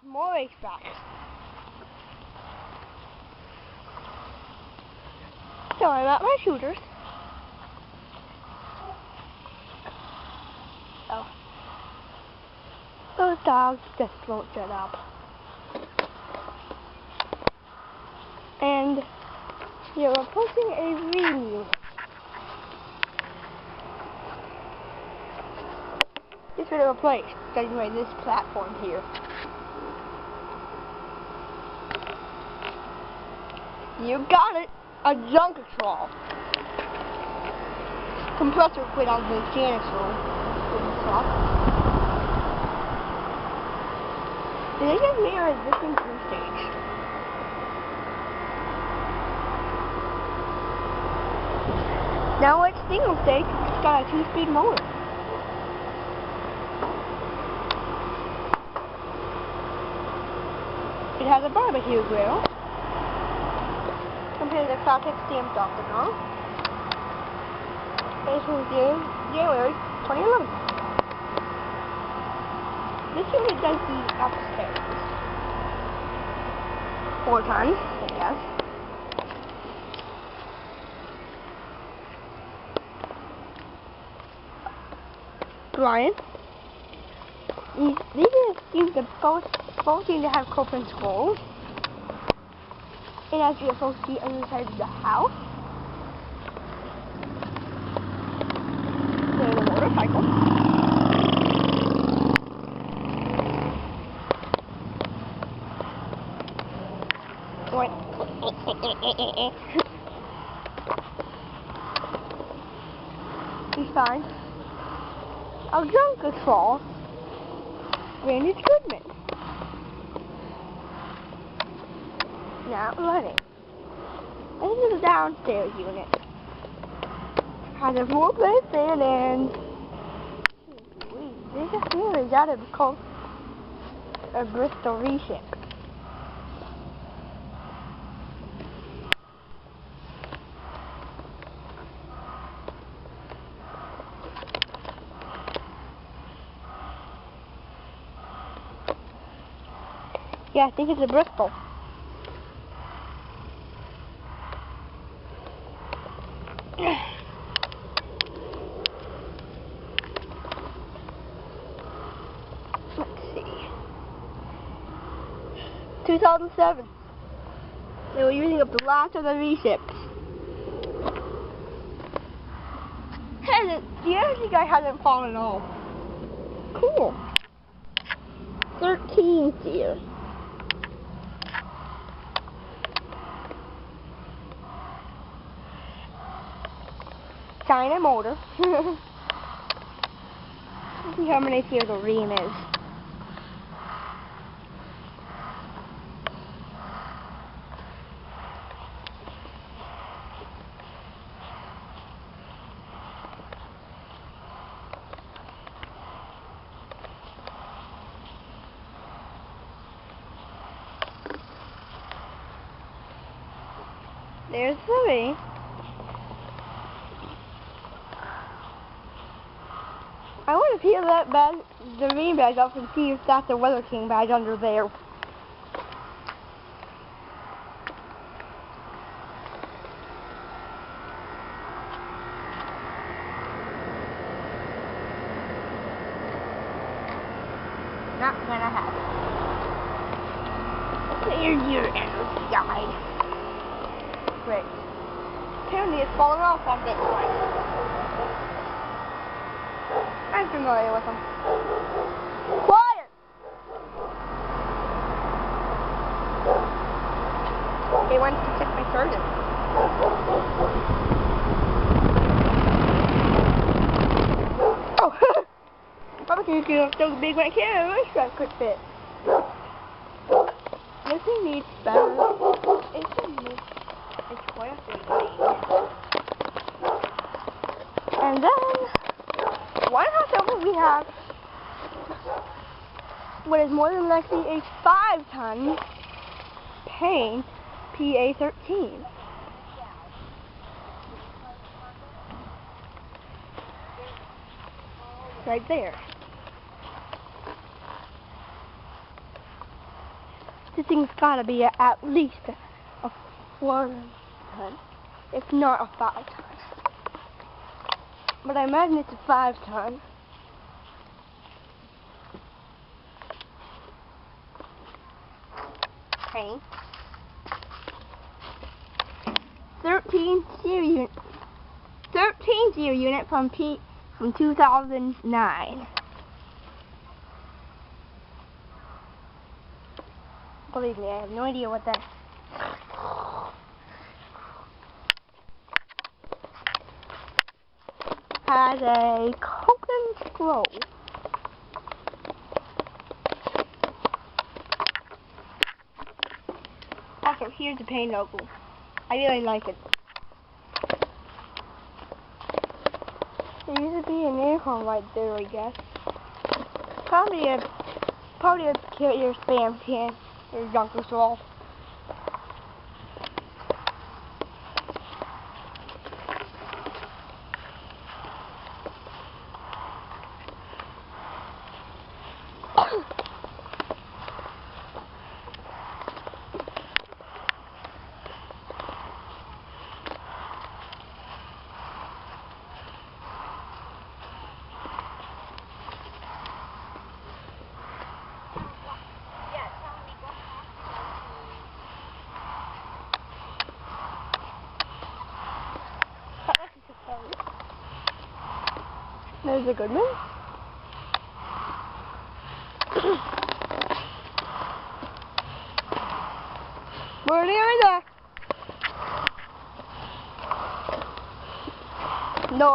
more HVACs. Sorry about my shooters. Oh. Those dogs just won't shut up. And you're approaching a venue. This would have replaced, judging by this platform here. You got it! A junk control. Compressor quit on the janitor's room. Did they just mirror existing crew stage? Now it's single stage, it's got a 2-speed motor. It has a barbecue grill. Compared to the Caltech stamped off the drum. It's from January 2011. This unit does the upstairs 4 times, I guess. Brian, these seem to both seem to have coping scrolls. It has to be supposed to be on the side of the house. There's a motorcycle. He's fine. A junk control. Randy Goodman. Not running. This is a downstairs unit. Has a full-place fan and they just really got it called a Bristol V-ship. Yeah, I think it's a Bristol. Let's see. 2007. They were using up the last of the V-ships. The energy guy hasn't fallen at all. Cool. 13th year. China motor. Let's see how many here the ream is. There's 3. I want to peel that badge, the rain badge off and see if that's a Weather King badge under there. Not gonna happen. There's your energy guide. Great. Apparently it's falling off on this one. I'm familiar with them. Quiet! He wants to check my surgeon. Oh! Probably because I'm so big when I can't, my strap could fit. This thing needs better. It needs a square thing. And then one house over we have what is more than likely a 5-ton Payne PA-13. Right there. This thing's gotta be at least a 4 ton, if not a 5 ton. But I imagine it's a 5 ton. Okay. 13 series unit from 2009. Believe me, I have no idea what that is. Has a coconut scroll. Also, here's the paint logo. I really like it. There used to be an aircon right there, I guess. Probably a your spam can or junk as well. There's a good one. Where are they? No,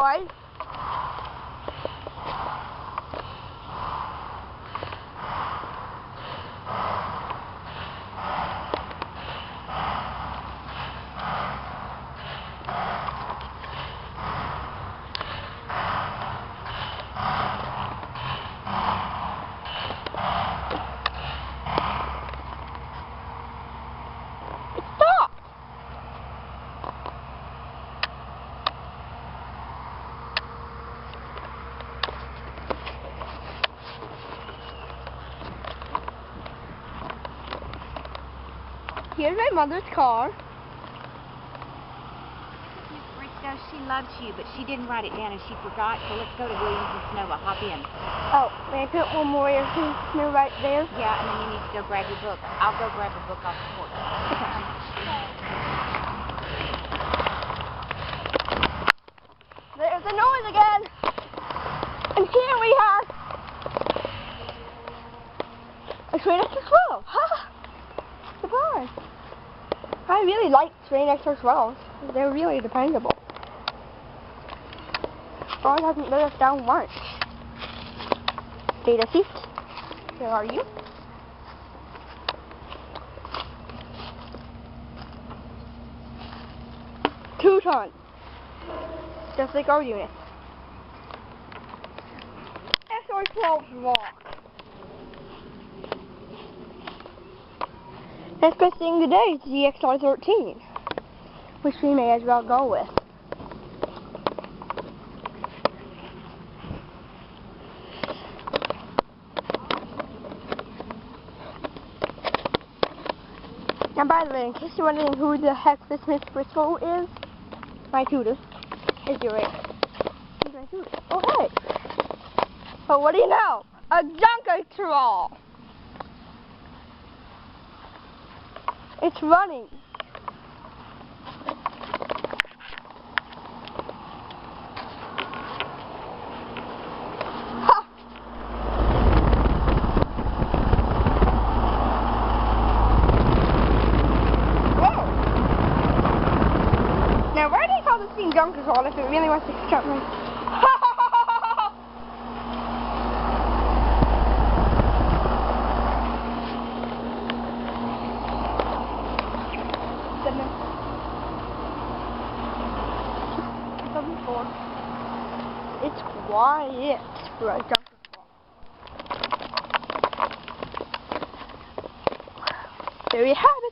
here's my mother's car. Rita, she loves you, but she didn't write it down and she forgot, so let's go to Williams and Sonoma. Hop in. Oh, may I put one more snow right there? Yeah, and then you need to go grab your book. I'll go grab the book off the porch. There's the noise again. And here we have a train extra 12. Ha! Surprise. I really like train extra 12s. They're really dependable. God hasn't let us down once. Data seat. Where are you? Two tons. Just like our unit. SR12 rock. Next best thing today is the XR13, which we may as well go with. And by the way, in case you're wondering who the heck this Miss Bristol is, my tutor. Is your right? He's my tutor. Oh hey! But what do you know? A junker troll! It's running. Ha! Whoa! Now why do they call this thing junker troll if it really wants to jump me? It's quiet for a junker troll. There you have it.